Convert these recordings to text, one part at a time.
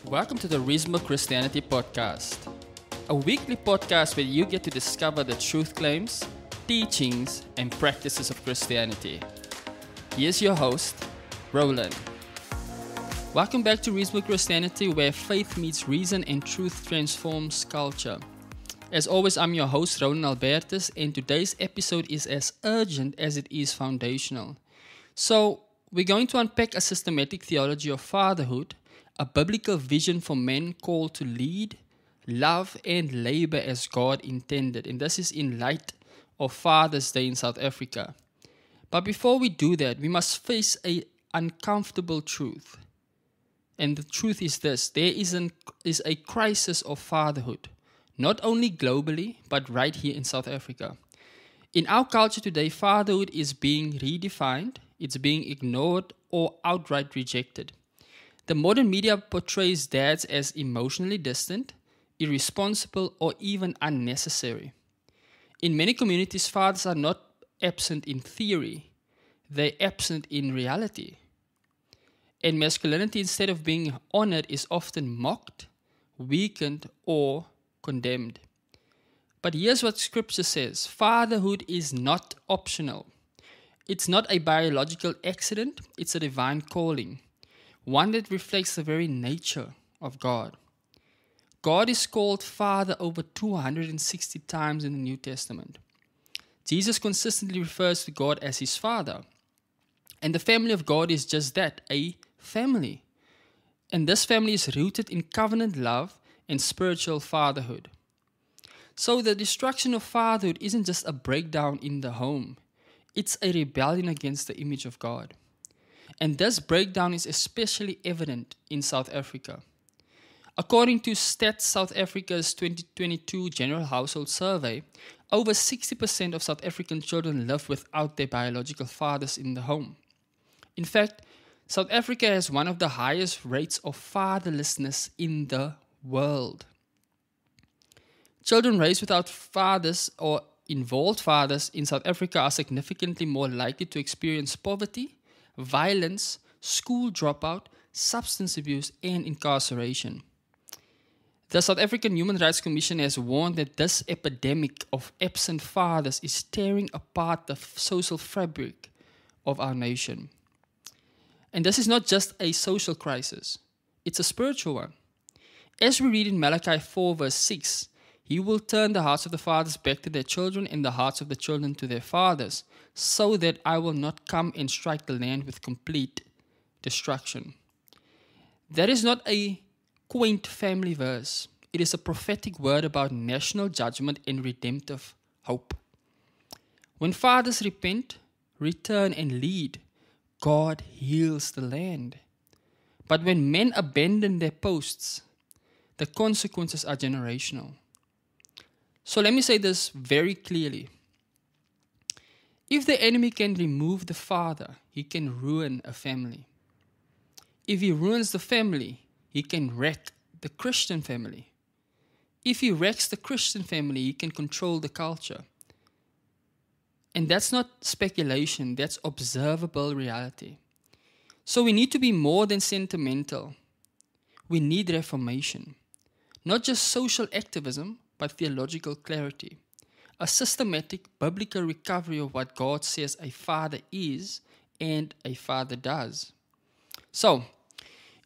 Welcome to the Reasonable Christianity Podcast, a weekly podcast where you get to discover the truth claims, teachings, and practices of Christianity. Here's your host, Roland. Welcome back to Reasonable Christianity, where faith meets reason and truth transforms culture. As always, I'm your host, Roland Albertus, and today's episode is as urgent as it is foundational. So, we're going to unpack a systematic theology of fatherhood, a biblical vision for men called to lead, love, and labor as God intended. And this is in light of Father's Day in South Africa. But before we do that, we must face an uncomfortable truth. And the truth is this: there is a crisis of fatherhood, not only globally, but right here in South Africa. In our culture today, fatherhood is being redefined, it's being ignored or outright rejected. The modern media portrays dads as emotionally distant, irresponsible, or even unnecessary. In many communities, fathers are not absent in theory, they're absent in reality. And masculinity, instead of being honored, is often mocked, weakened, or condemned. But here's what Scripture says: fatherhood is not optional. It's not a biological accident, it's a divine calling, one that reflects the very nature of God. God is called Father over 260 times in the New Testament. Jesus consistently refers to God as his Father. And the family of God is just that, a family. And this family is rooted in covenant love and spiritual fatherhood. So the destruction of fatherhood isn't just a breakdown in the home. It's a rebellion against the image of God. And this breakdown is especially evident in South Africa. According to Stats South Africa's 2022 General Household Survey, over 60% of South African children live without their biological fathers in the home. In fact, South Africa has one of the highest rates of fatherlessness in the world. Children raised without fathers or involved fathers in South Africa are significantly more likely to experience poverty, violence, school dropout, substance abuse, and incarceration. The South African Human Rights Commission has warned that this epidemic of absent fathers is tearing apart the social fabric of our nation. And this is not just a social crisis, it's a spiritual one. As we read in Malachi 4 verse 6, he will turn the hearts of the fathers back to their children and the hearts of the children to their fathers, so that I will not come and strike the land with complete destruction. That is not a quaint family verse. It is a prophetic word about national judgment and redemptive hope. When fathers repent, return, and lead, God heals the land. But when men abandon their posts, the consequences are generational. So let me say this very clearly. If the enemy can remove the father, he can ruin a family. If he ruins the family, he can wreck the Christian family. If he wrecks the Christian family, he can control the culture. And that's not speculation, that's observable reality. So we need to be more than sentimental. We need reformation. Not just social activism, but theological clarity. A systematic biblical recovery of what God says a father is and a father does. So,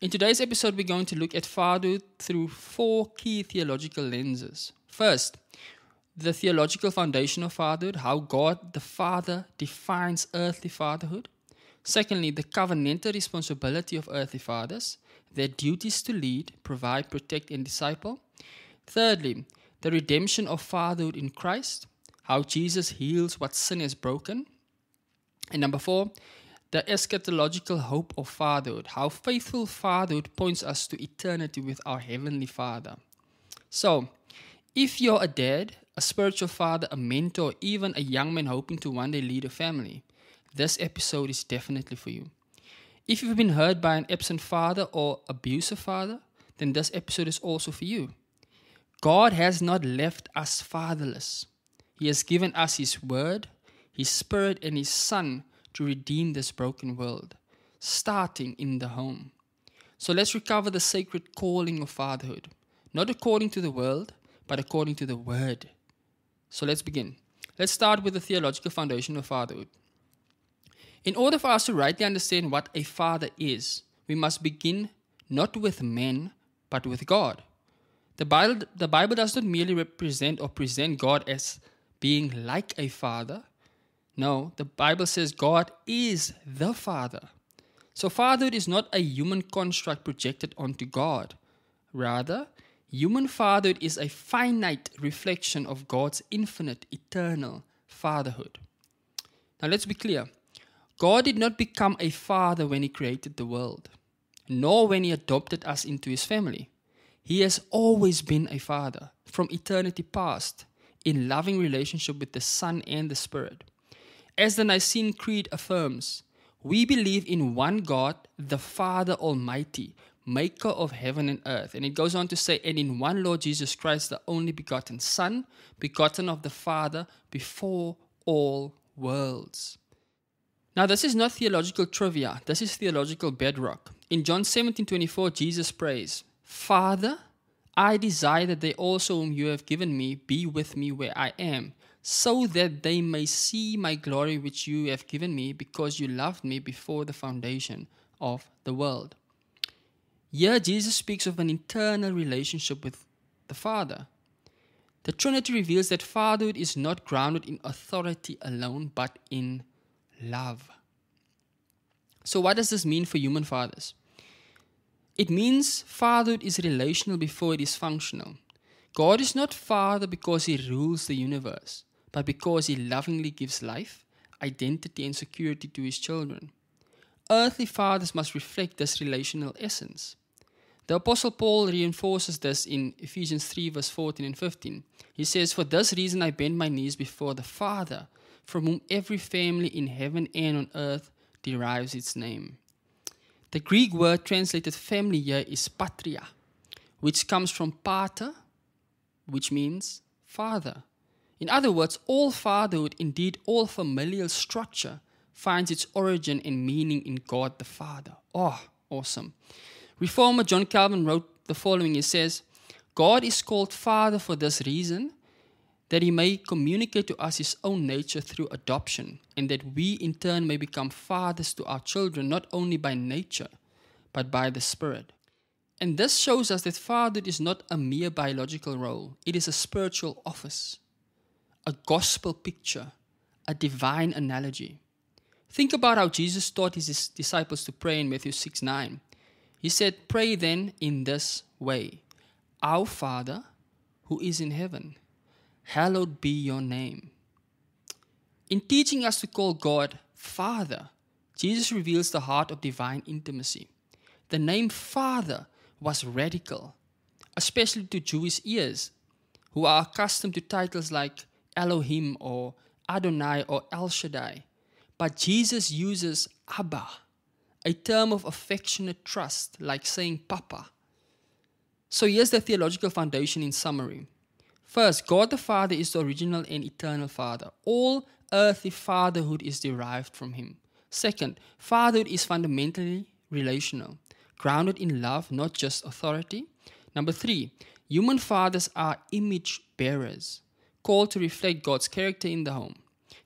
in today's episode, we're going to look at fatherhood through 4 key theological lenses. First, the theological foundation of fatherhood, how God the Father defines earthly fatherhood. Secondly, the covenantal responsibility of earthly fathers, their duties to lead, provide, protect, and disciple. Thirdly, the redemption of fatherhood in Christ, how Jesus heals what sin has broken. And number 4, the eschatological hope of fatherhood, how faithful fatherhood points us to eternity with our Heavenly Father. So, if you're a dad, a spiritual father, a mentor, even a young man hoping to one day lead a family, this episode is definitely for you. If you've been hurt by an absent father or abusive father, then this episode is also for you. God has not left us fatherless. He has given us His Word, His Spirit, and His Son to redeem this broken world, starting in the home. So let's recover the sacred calling of fatherhood, not according to the world, but according to the word. So let's begin. Let's start with the theological foundation of fatherhood. In order for us to rightly understand what a father is, we must begin not with men, but with God. The Bible does not merely represent or present God as being like a father. No, the Bible says God is the Father. So fatherhood is not a human construct projected onto God. Rather, human fatherhood is a finite reflection of God's infinite, eternal fatherhood. Now let's be clear. God did not become a father when He created the world, nor when He adopted us into His family. He has always been a father, from eternity past, in loving relationship with the Son and the Spirit. As the Nicene Creed affirms, we believe in one God, the Father Almighty, maker of heaven and earth. And it goes on to say, and in one Lord Jesus Christ, the only begotten Son, begotten of the Father before all worlds. Now, this is not theological trivia. This is theological bedrock. In John 17:24, Jesus prays, Father, I desire that they also whom you have given me be with me where I am, so that they may see my glory which you have given me, because you loved me before the foundation of the world. Here, Jesus speaks of an internal relationship with the Father. The Trinity reveals that fatherhood is not grounded in authority alone, but in love. So what does this mean for human fathers? It means fatherhood is relational before it is functional. God is not Father because He rules the universe, but because He lovingly gives life, identity, and security to His children. Earthly fathers must reflect this relational essence. The Apostle Paul reinforces this in Ephesians 3 verse 14 and 15. He says, For this reason I bend my knees before the Father, from whom every family in heaven and on earth derives its name. The Greek word translated family here is patria, which comes from pater, which means father. In other words, all fatherhood, indeed all familial structure, finds its origin and meaning in God the Father. Oh, awesome. Reformer John Calvin wrote the following. He says, God is called Father for this reason, that He may communicate to us His own nature through adoption, and that we in turn may become fathers to our children, not only by nature, but by the Spirit. And this shows us that fatherhood is not a mere biological role. It is a spiritual office, a gospel picture, a divine analogy. Think about how Jesus taught His disciples to pray in Matthew 6:9. He said, Pray then in this way, Our Father, who is in heaven, hallowed be your name. In teaching us to call God Father, Jesus reveals the heart of divine intimacy. The name Father was radical, especially to Jewish ears, who are accustomed to titles like Elohim or Adonai or El Shaddai. But Jesus uses Abba, a term of affectionate trust, like saying Papa. So here's the theological foundation in summary. First, God the Father is the original and eternal Father. All earthly fatherhood is derived from Him. Second, fatherhood is fundamentally relational, grounded in love, not just authority. Number 3, human fathers are image bearers, called to reflect God's character in the home.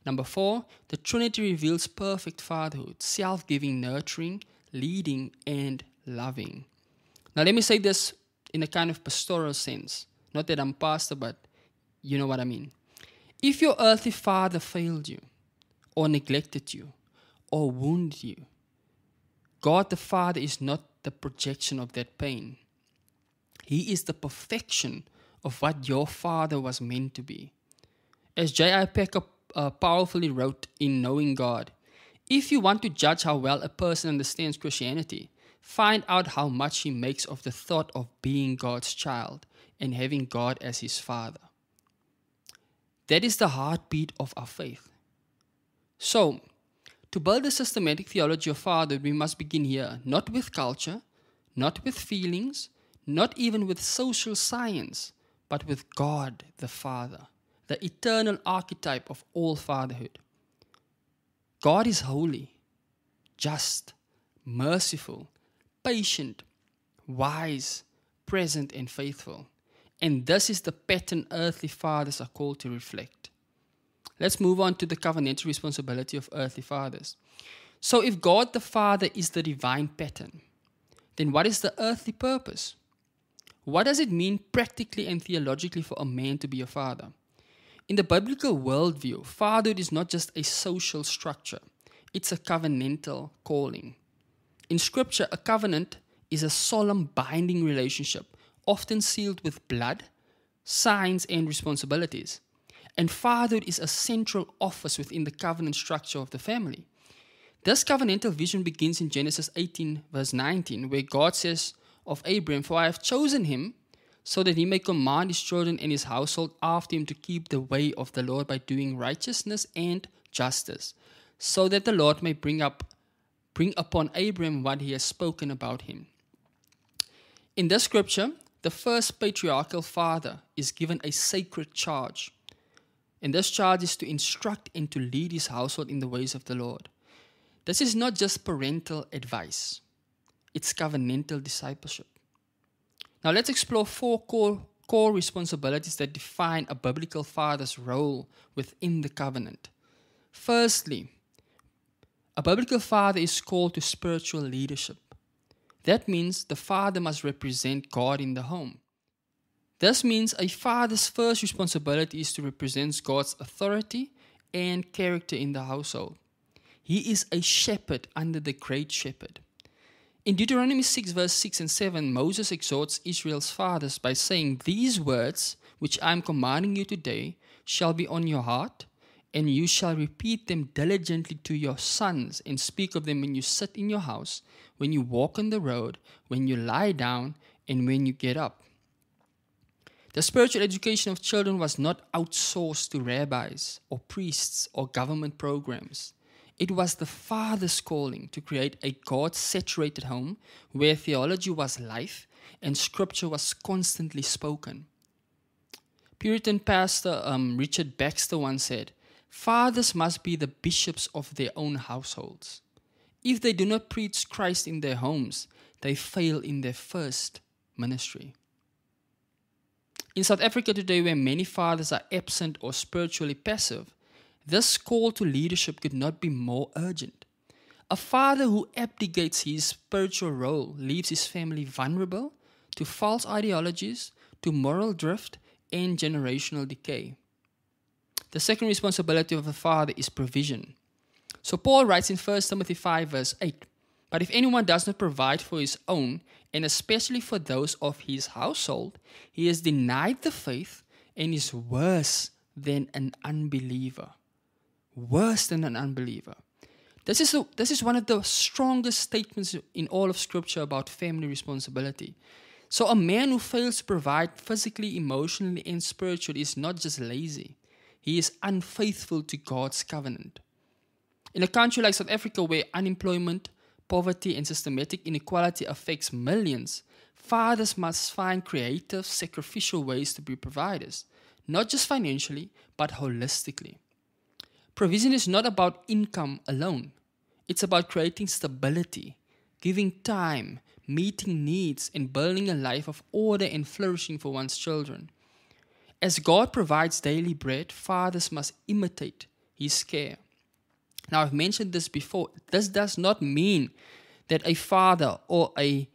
Number 4, the Trinity reveals perfect fatherhood, self-giving, nurturing, leading, and loving. Now let me say this in a kind of pastoral sense. Not that I'm pastor, but you know what I mean. If your earthly father failed you, or neglected you, or wounded you, God the Father is not the projection of that pain. He is the perfection of what your father was meant to be. As J.I. Packer powerfully wrote in Knowing God, if you want to judge how well a person understands Christianity, find out how much he makes of the thought of being God's child and having God as his Father. That is the heartbeat of our faith. So, to build a systematic theology of fatherhood, we must begin here, not with culture, not with feelings, not even with social science, but with God the Father, the eternal archetype of all fatherhood. God is holy, just, merciful, patient, wise, present, and faithful. And this is the pattern earthly fathers are called to reflect. Let's move on to the covenantal responsibility of earthly fathers. So if God the Father is the divine pattern, then what is the earthly purpose? What does it mean practically and theologically for a man to be a father? In the biblical worldview, fatherhood is not just a social structure, it's a covenantal calling. In Scripture, a covenant is a solemn binding relationship, often sealed with blood, signs, and responsibilities. And fatherhood is a central office within the covenant structure of the family. This covenantal vision begins in Genesis 18, verse 19, where God says of Abraham, "For I have chosen him so that he may command his children and his household after him to keep the way of the Lord by doing righteousness and justice, so that the Lord may bring upon Abraham what he has spoken about him." In this scripture, the first patriarchal father is given a sacred charge. And this charge is to instruct and to lead his household in the ways of the Lord. This is not just parental advice. It's covenantal discipleship. Now let's explore four core responsibilities that define a biblical father's role within the covenant. Firstly, a biblical father is called to spiritual leadership. That means the father must represent God in the home. This means a father's first responsibility is to represent God's authority and character in the household. He is a shepherd under the great shepherd. In Deuteronomy 6 verse 6 and 7, Moses exhorts Israel's fathers by saying, "These words which I am commanding you today shall be on your heart, and you shall repeat them diligently to your sons, and speak of them when you sit in your house, when you walk on the road, when you lie down, and when you get up." The spiritual education of children was not outsourced to rabbis or priests or government programs. It was the father's calling to create a God-saturated home where theology was life and scripture was constantly spoken. Puritan pastor Richard Baxter once said, "Fathers must be the bishops of their own households. If they do not preach Christ in their homes, they fail in their first ministry." In South Africa today, where many fathers are absent or spiritually passive, this call to leadership could not be more urgent. A father who abdicates his spiritual role leaves his family vulnerable to false ideologies, to moral drift, and generational decay. The second responsibility of a father is provision. So Paul writes in 1 Timothy 5 verse 8, "But if anyone does not provide for his own, and especially for those of his household, he has denied the faith and is worse than an unbeliever." Worse than an unbeliever. This is one of the strongest statements in all of Scripture about family responsibility. So a man who fails to provide physically, emotionally, and spiritually is not just lazy. He is unfaithful to God's covenant. In a country like South Africa, where unemployment, poverty, and systematic inequality affects millions, fathers must find creative, sacrificial ways to be providers, not just financially, but holistically. Provision is not about income alone. It's about creating stability, giving time, meeting needs, and building a life of order and flourishing for one's children. As God provides daily bread, fathers must imitate His care. Now, I've mentioned this before. This does not mean that a father or a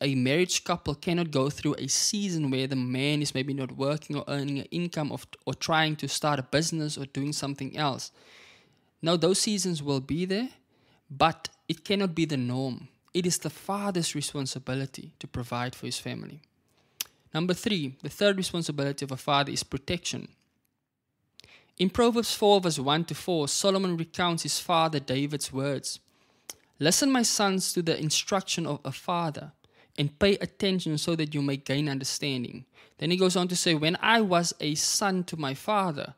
marriage couple cannot go through a season where the man is maybe not working or earning an income or trying to start a business or doing something else. No, those seasons will be there, but it cannot be the norm. It is the father's responsibility to provide for his family. Number 3, the third responsibility of a father is protection. In Proverbs 4 verse 1-4, Solomon recounts his father David's words. "Listen, my sons, to the instruction of a father, and pay attention so that you may gain understanding." Then he goes on to say, "When I was a son to my father,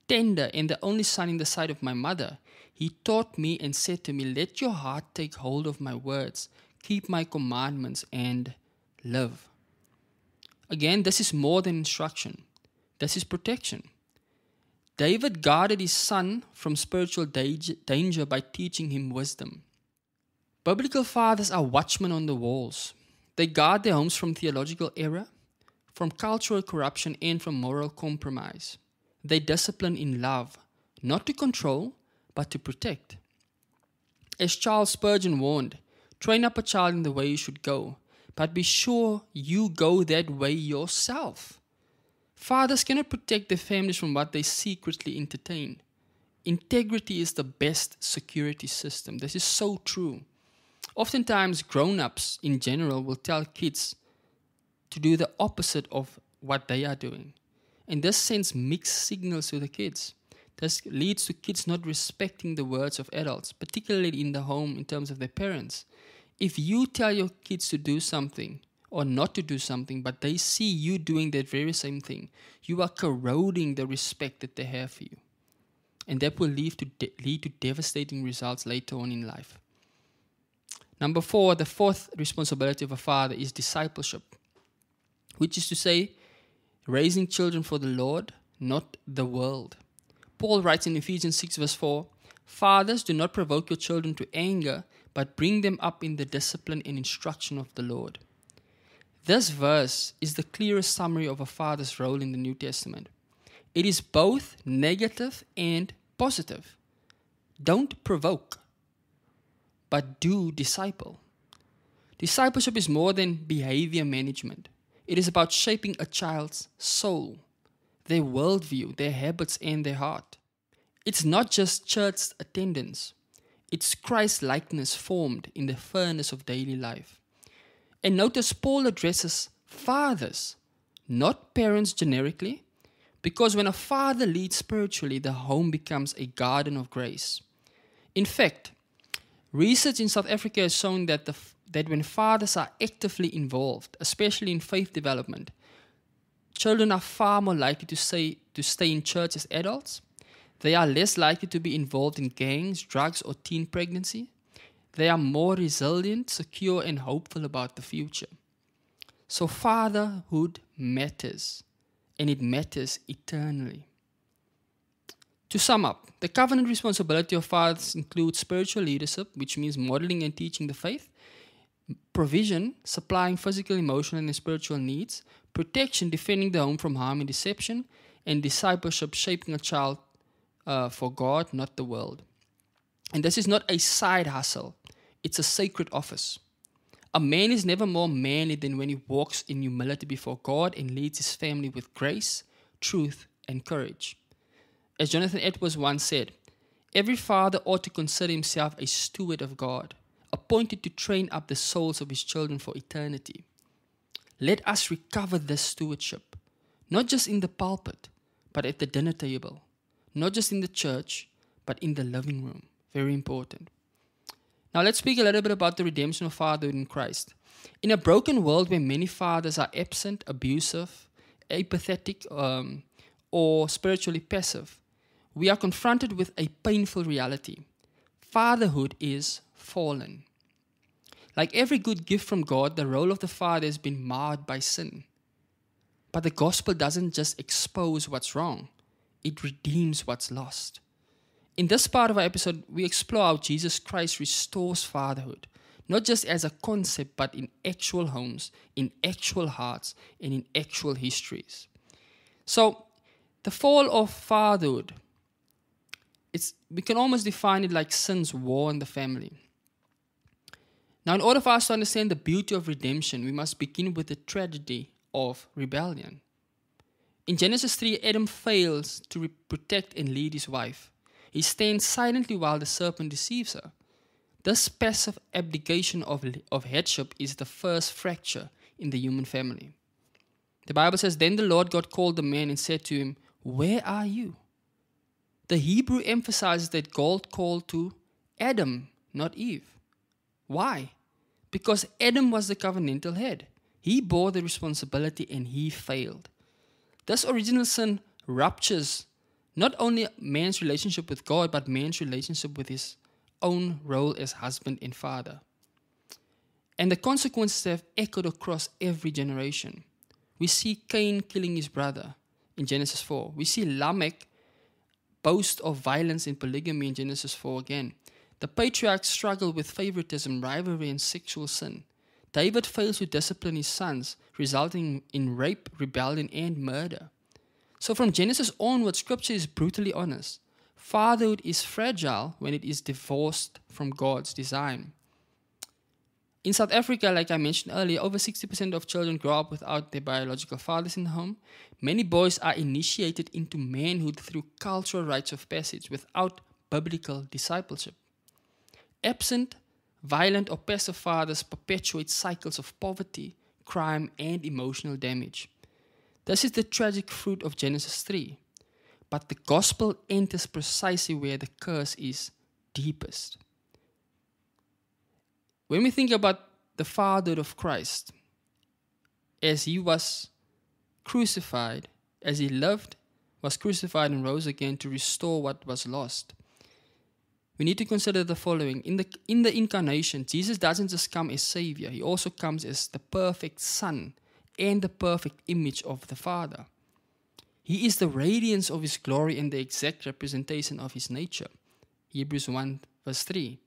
tender and the only son in the sight of my mother, he taught me and said to me, let your heart take hold of my words, keep my commandments and live." Again, this is more than instruction. This is protection. David guarded his son from spiritual danger by teaching him wisdom. Biblical fathers are watchmen on the walls. They guard their homes from theological error, from cultural corruption, and from moral compromise. They discipline in love, not to control, but to protect. As Charles Spurgeon warned, train up a child in the way he should go, but be sure you go that way yourself. Fathers cannot protect their families from what they secretly entertain. Integrity is the best security system. This is so true. Oftentimes, grown-ups in general will tell kids to do the opposite of what they are doing. And this sends mixed signals to the kids. This leads to kids not respecting the words of adults, particularly in the home in terms of their parents. If you tell your kids to do something or not to do something, but they see you doing that very same thing, you are corroding the respect that they have for you. And that will lead to devastating results later on in life. Number 4, the fourth responsibility of a father is discipleship, which is to say, raising children for the Lord, not the world. Paul writes in Ephesians 6 verse 4, "Fathers, do not provoke your children to anger, but bring them up in the discipline and instruction of the Lord." This verse is the clearest summary of a father's role in the New Testament. It is both negative and positive. Don't provoke, but do disciple. Discipleship is more than behavior management. It is about shaping a child's soul, their worldview, their habits, and their heart. It's not just church attendance. It's Christ-likeness formed in the furnace of daily life. And notice Paul addresses fathers, not parents generically, because when a father leads spiritually, the home becomes a garden of grace. In fact, research in South Africa has shown that when fathers are actively involved, especially in faith development, children are far more likely to stay in church as adults. They are less likely to be involved in gangs, drugs, or teen pregnancy. They are more resilient, secure, and hopeful about the future. So fatherhood matters, and it matters eternally. To sum up, the covenant responsibility of fathers includes spiritual leadership, which means modeling and teaching the faith, provision, supplying physical, emotional, and spiritual needs, protection, defending the home from harm and deception, and discipleship, shaping a child for God, not the world. And this is not a side hustle. It's a sacred office. A man is never more manly than when he walks in humility before God and leads his family with grace, truth, and courage. As Jonathan Edwards once said, every father ought to consider himself a steward of God, appointed to train up the souls of his children for eternity. Let us recover this stewardship, not just in the pulpit, but at the dinner table, not just in the church, but in the living room. Very important. Now let's speak a little bit about the redemption of fatherhood in Christ. In a broken world where many fathers are absent, abusive, apathetic, or spiritually passive, we are confronted with a painful reality. Fatherhood is fallen. Like every good gift from God, the role of the father has been marred by sin. But the gospel doesn't just expose what's wrong, it redeems what's lost. In this part of our episode, we explore how Jesus Christ restores fatherhood, not just as a concept, but in actual homes, in actual hearts, and in actual histories. So, the fall of fatherhood, we can almost define it like sin's war in the family. Now, in order for us to understand the beauty of redemption, we must begin with the tragedy of rebellion. In Genesis 3, Adam fails to protect and lead his wife. He stands silently while the serpent deceives her. This passive abdication of headship is the first fracture in the human family. The Bible says, "Then the Lord God called the man and said to him, 'Where are you?'" The Hebrew emphasizes that God called to Adam, not Eve. Why? Because Adam was the covenantal head. He bore the responsibility and he failed. This original sin ruptures not only man's relationship with God, but man's relationship with his own role as husband and father. And the consequences have echoed across every generation. We see Cain killing his brother in Genesis 4. We see Lamech boast of violence and polygamy in Genesis 4 again. The patriarchs struggle with favoritism, rivalry, and sexual sin. David fails to discipline his sons, resulting in rape, rebellion, and murder. So from Genesis onward, Scripture is brutally honest. Fatherhood is fragile when it is divorced from God's design. In South Africa, like I mentioned earlier, over 60% of children grow up without their biological fathers in the home. Many boys are initiated into manhood through cultural rites of passage without biblical discipleship. Absent, violent, or passive fathers perpetuate cycles of poverty, crime, and emotional damage. This is the tragic fruit of Genesis 3. But the gospel enters precisely where the curse is deepest. When we think about the fatherhood of Christ, as he was crucified, as he lived, was crucified and rose again to restore what was lost, we need to consider the following. In the incarnation, Jesus doesn't just come as Savior, he also comes as the perfect Son and the perfect image of the Father. He is the radiance of his glory and the exact representation of his nature. Hebrews 1 verse 3.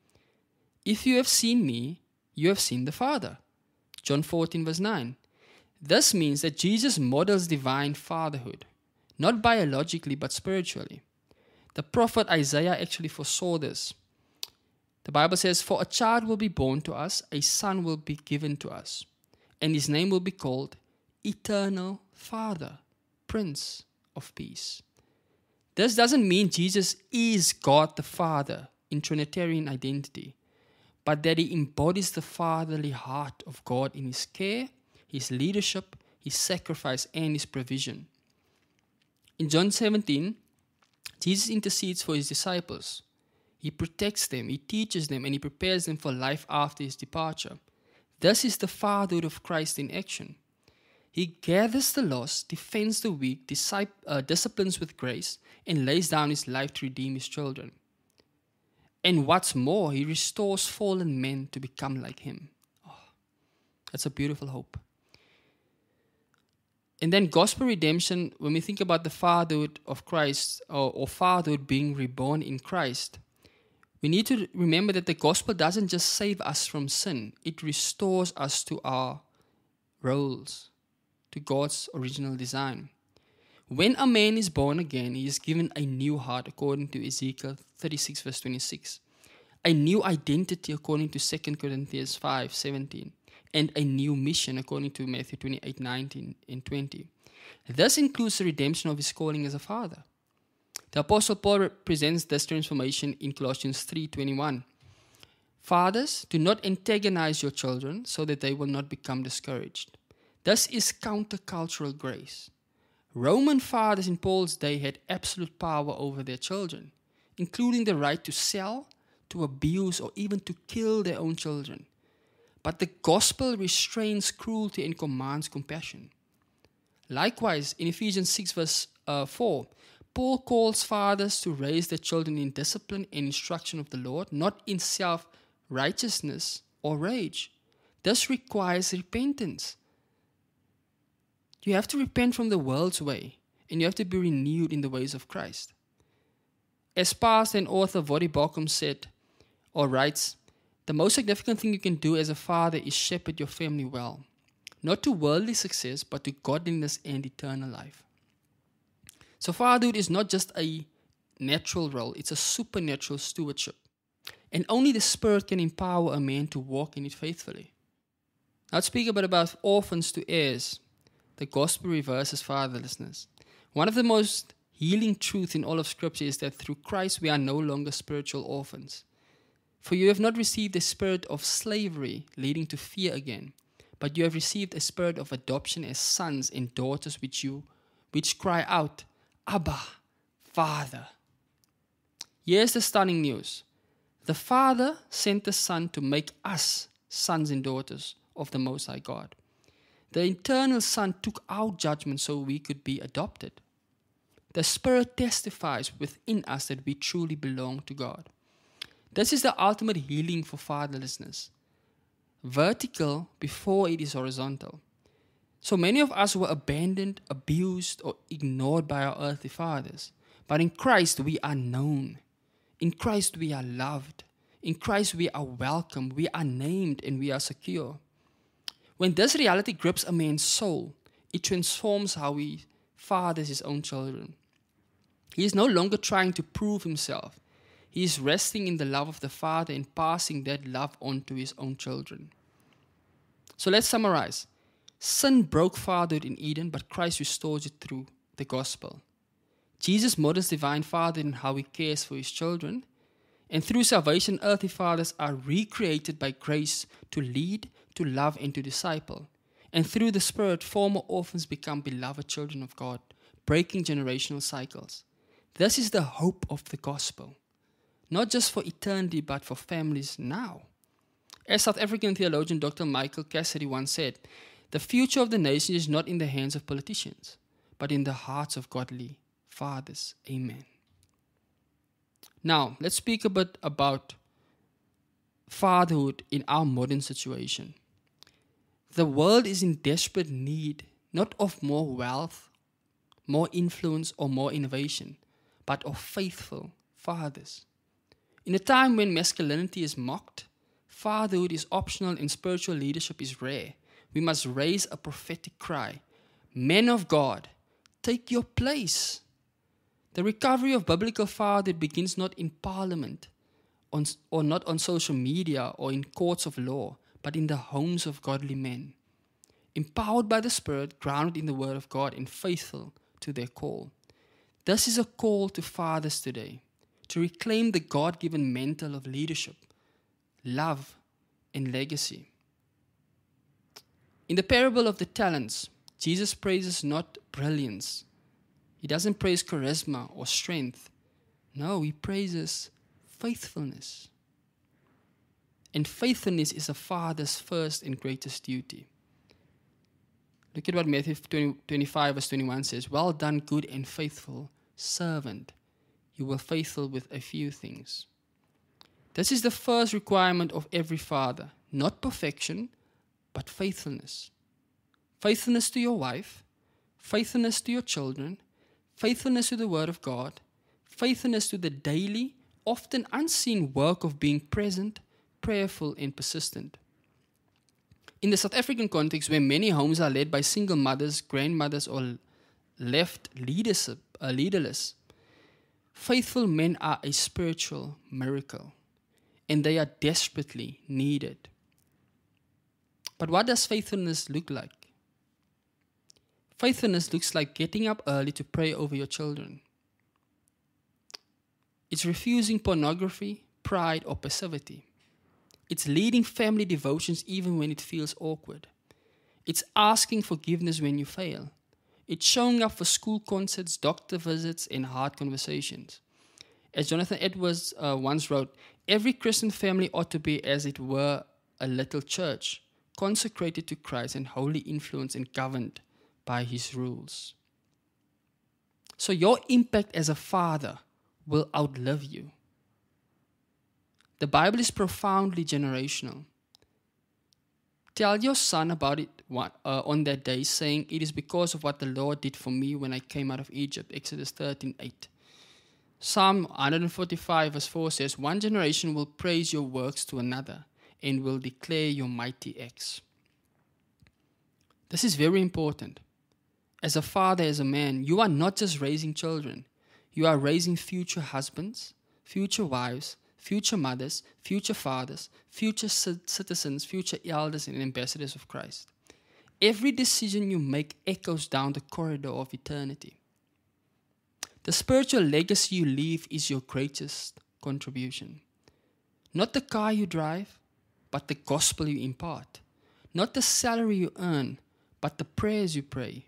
If you have seen me, you have seen the Father. John 14 verse 9. This means that Jesus models divine fatherhood, not biologically but spiritually. The prophet Isaiah actually foresaw this. The Bible says, "For a child will be born to us, a son will be given to us, and his name will be called Eternal Father, Prince of Peace." This doesn't mean Jesus is God the Father in Trinitarian identity, but that he embodies the fatherly heart of God in his care, his leadership, his sacrifice, and his provision. In John 17, Jesus intercedes for his disciples. He protects them, he teaches them, and he prepares them for life after his departure. This is the fatherhood of Christ in action. He gathers the lost, defends the weak, disciplines with grace, and lays down his life to redeem his children. And what's more, he restores fallen men to become like him. Oh, that's a beautiful hope. And then gospel redemption, when we think about the fatherhood of Christ, or fatherhood being reborn in Christ, we need to remember that the gospel doesn't just save us from sin, it restores us to our roles, to God's original design. When a man is born again, he is given a new heart, according to Ezekiel 36 verse 26, a new identity, according to 2 Corinthians 5:17, and a new mission, according to Matthew 28:19 and 20. This includes the redemption of his calling as a father. The Apostle Paul presents this transformation in Colossians 3:21. Fathers, do not antagonize your children so that they will not become discouraged. This is countercultural grace. Roman fathers in Paul's day had absolute power over their children, including the right to sell, to abuse, or even to kill their own children. But the gospel restrains cruelty and commands compassion. Likewise, in Ephesians 6 verse 4, Paul calls fathers to raise their children in discipline and instruction of the Lord, not in self-righteousness or rage. This requires repentance. You have to repent from the world's way, and you have to be renewed in the ways of Christ. As pastor and author Voddie Baucham said, or writes, the most significant thing you can do as a father is shepherd your family well, not to worldly success, but to godliness and eternal life. So fatherhood is not just a natural role, it's a supernatural stewardship. And only the Spirit can empower a man to walk in it faithfully. Now let's speak about orphans to heirs. The gospel reverses fatherlessness. One of the most healing truths in all of Scripture is that through Christ we are no longer spiritual orphans. For you have not received a spirit of slavery leading to fear again, but you have received a spirit of adoption as sons and daughters which cry out, Abba, Father. Here's the stunning news. The Father sent the Son to make us sons and daughters of the Most High God. The eternal Son took our judgment so we could be adopted. The Spirit testifies within us that we truly belong to God. This is the ultimate healing for fatherlessness. Vertical before it is horizontal. So many of us were abandoned, abused, or ignored by our earthly fathers. But in Christ we are known. In Christ we are loved. In Christ we are welcome. We are named and we are secure. When this reality grips a man's soul, it transforms how he fathers his own children. He is no longer trying to prove himself. He is resting in the love of the Father and passing that love on to his own children. So let's summarize. Sin broke fatherhood in Eden, but Christ restores it through the gospel. Jesus models divine fatherhood in how he cares for his children. And through salvation, earthly fathers are recreated by grace to lead, to love, and to disciple. And through the Spirit, former orphans become beloved children of God, breaking generational cycles. This is the hope of the gospel, not just for eternity, but for families now. As South African theologian Dr. Michael Cassidy once said, the future of the nation is not in the hands of politicians, but in the hearts of godly fathers. Amen. Now, let's speak a bit about fatherhood in our modern situation. The world is in desperate need, not of more wealth, more influence, or more innovation, but of faithful fathers. In a time when masculinity is mocked, fatherhood is optional and spiritual leadership is rare, we must raise a prophetic cry. Men of God, take your place. The recovery of biblical fatherhood begins not in parliament, or not on social media or in courts of law, but in the homes of godly men, empowered by the Spirit, grounded in the Word of God, and faithful to their call. This is a call to fathers today, to reclaim the God-given mantle of leadership, love, and legacy. In the parable of the talents, Jesus praises not brilliance. He doesn't praise charisma or strength. No, he praises faithfulness. And faithfulness is a father's first and greatest duty. Look at what Matthew 25 verse 21 says. Well done, good and faithful servant. You were faithful with a few things. This is the first requirement of every father. Not perfection, but faithfulness. Faithfulness to your wife, faithfulness to your children, faithfulness to the Word of God, faithfulness to the daily, often unseen work of being present, prayerful, and persistent. In the South African context, where many homes are led by single mothers, grandmothers, or left leaderless, faithful men are a spiritual miracle, and they are desperately needed. But what does faithfulness look like? Faithfulness looks like getting up early to pray over your children. It's refusing pornography, pride, or passivity. It's leading family devotions even when it feels awkward. It's asking forgiveness when you fail. It's showing up for school concerts, doctor visits, and hard conversations. As Jonathan Edwards once wrote, every Christian family ought to be as it were a little church, consecrated to Christ and wholly influenced and governed by his rules. So your impact as a father will outlive you. The Bible is profoundly generational. Tell your son about it on that day, saying, it is because of what the Lord did for me when I came out of Egypt. Exodus 13:8. Psalm 145 verse 4 says, one generation will praise your works to another and will declare your mighty acts. This is very important. As a father, as a man, you are not just raising children. You are raising future husbands, future wives, future mothers, future fathers, future citizens, future elders, and ambassadors of Christ. Every decision you make echoes down the corridor of eternity. The spiritual legacy you leave is your greatest contribution. Not the car you drive, but the gospel you impart. Not the salary you earn, but the prayers you pray.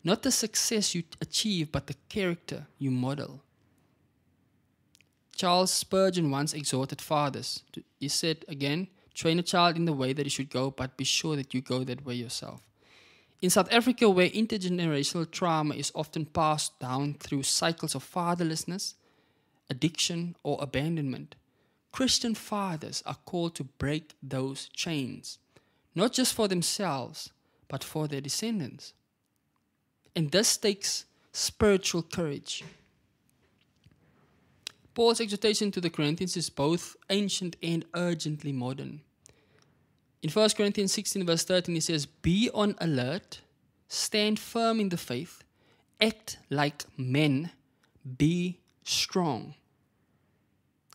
Not the success you achieve, but the character you model. Charles Spurgeon once exhorted fathers. He said again, train a child in the way that he should go, but be sure that you go that way yourself. In South Africa, where intergenerational trauma is often passed down through cycles of fatherlessness, addiction, or abandonment, Christian fathers are called to break those chains, not just for themselves, but for their descendants. And this takes spiritual courage. Paul's exhortation to the Corinthians is both ancient and urgently modern. In 1 Corinthians 16 verse 13, he says, "Be on alert, stand firm in the faith, act like men, be strong."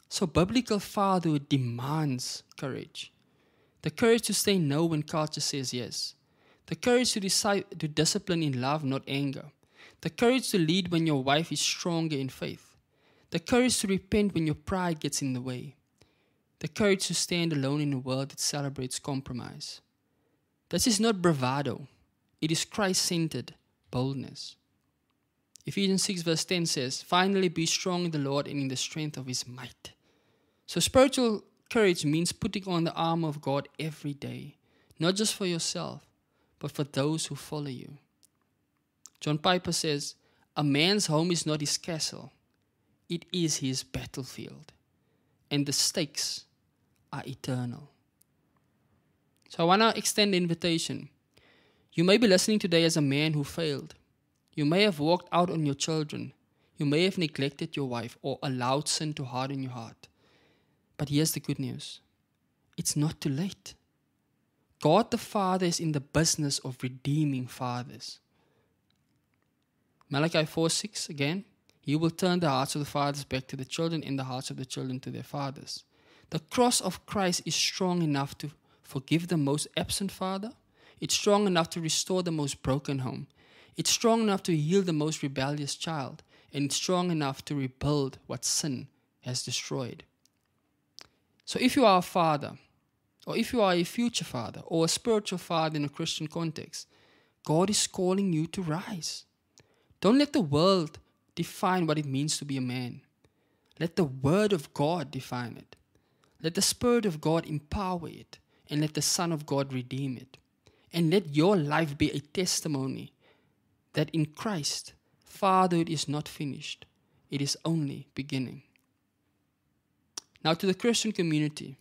So biblical fatherhood demands courage. The courage to say no when culture says yes. The courage to decide to discipline in love, not anger. The courage to lead when your wife is stronger in faith. The courage to repent when your pride gets in the way. The courage to stand alone in a world that celebrates compromise. This is not bravado. It is Christ-centered boldness. Ephesians 6 verse 10 says, "Finally be strong in the Lord and in the strength of His might." So spiritual courage means putting on the armor of God every day, not just for yourself, but for those who follow you. John Piper says, "A man's home is not his castle. It is his battlefield. And the stakes are eternal." So I want to extend the invitation. You may be listening today as a man who failed. You may have walked out on your children. You may have neglected your wife or allowed sin to harden your heart. But here's the good news. It's not too late. God the Father is in the business of redeeming fathers. Malachi 4:6 again. "He will turn the hearts of the fathers back to the children and the hearts of the children to their fathers." The cross of Christ is strong enough to forgive the most absent father. It's strong enough to restore the most broken home. It's strong enough to heal the most rebellious child. And it's strong enough to rebuild what sin has destroyed. So if you are a father, or if you are a future father, or a spiritual father in a Christian context, God is calling you to rise. Don't let the world define what it means to be a man. Let the Word of God define it. Let the Spirit of God empower it, and let the Son of God redeem it. And let your life be a testimony that in Christ, fatherhood is not finished. It is only beginning. Now to the Christian community,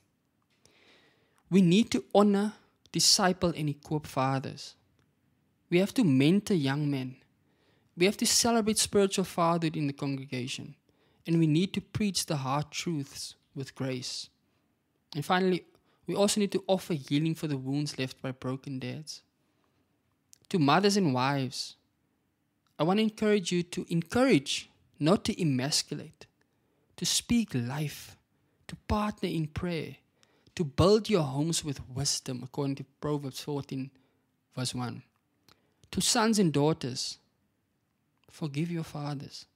we need to honor, disciple, and equip fathers. We have to mentor young men. We have to celebrate spiritual fatherhood in the congregation. And we need to preach the hard truths with grace. And finally, we also need to offer healing for the wounds left by broken dads. To mothers and wives, I want to encourage you to encourage, not to emasculate, to speak life, to partner in prayer, to build your homes with wisdom, according to Proverbs 14, verse 1. To sons and daughters, forgive your fathers,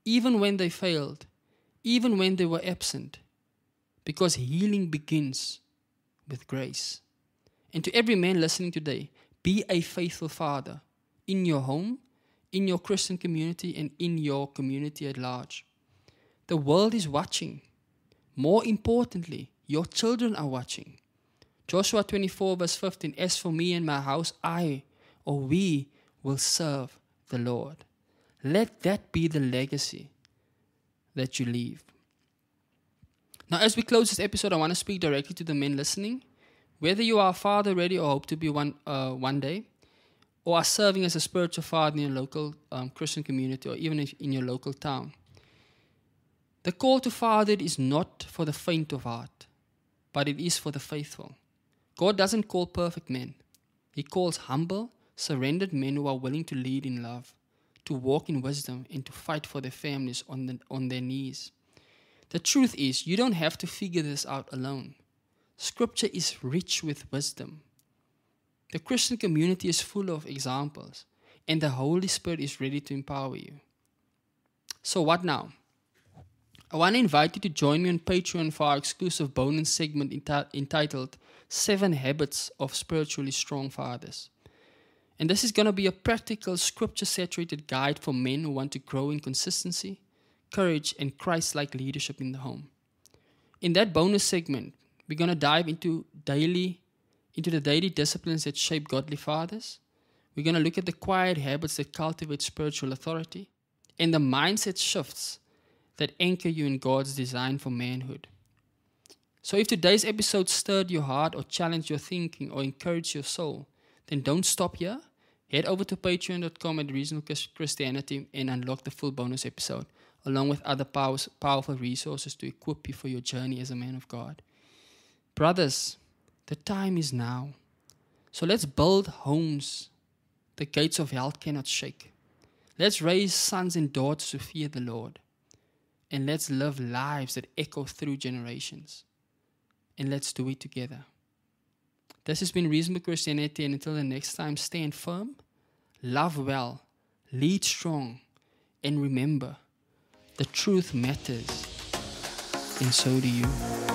even when they failed, even when they were absent, because healing begins with grace. And to every man listening today, be a faithful father in your home, in your Christian community, and in your community at large. The world is watching. More importantly, your children are watching. Joshua 24 verse 15, "As for me and my house, we will serve the Lord." Let that be the legacy that you leave. Now, as we close this episode, I want to speak directly to the men listening. Whether you are a father already or hope to be one day, or are serving as a spiritual father in your local Christian community, or even in your local town, the call to fatherhood is not for the faint of heart, but it is for the faithful. God doesn't call perfect men. He calls humble, surrendered men who are willing to lead in love, to walk in wisdom, and to fight for their families on their knees. The truth is, you don't have to figure this out alone. Scripture is rich with wisdom. The Christian community is full of examples, and the Holy Spirit is ready to empower you. So what now? I want to invite you to join me on Patreon for our exclusive bonus segment entitled 7 Habits of Spiritually Strong Fathers. And this is going to be a practical, scripture-saturated guide for men who want to grow in consistency, courage, and Christ-like leadership in the home. In that bonus segment, we're going to dive into the daily disciplines that shape godly fathers. We're going to look at the quiet habits that cultivate spiritual authority, and the mindset shifts that anchor you in God's design for manhood. So if today's episode stirred your heart or challenged your thinking or encouraged your soul, then don't stop here. Head over to patreon.com at Reasonable Christianity and unlock the full bonus episode, along with other powerful resources to equip you for your journey as a man of God. Brothers, The time is now. So let's build homes the gates of hell cannot shake. Let's raise sons and daughters who fear the Lord. And let's live lives that echo through generations. And let's do it together. This has been Reasonable Christianity, and until the next time, stand firm, love well, lead strong, and remember, the truth matters, and so do you.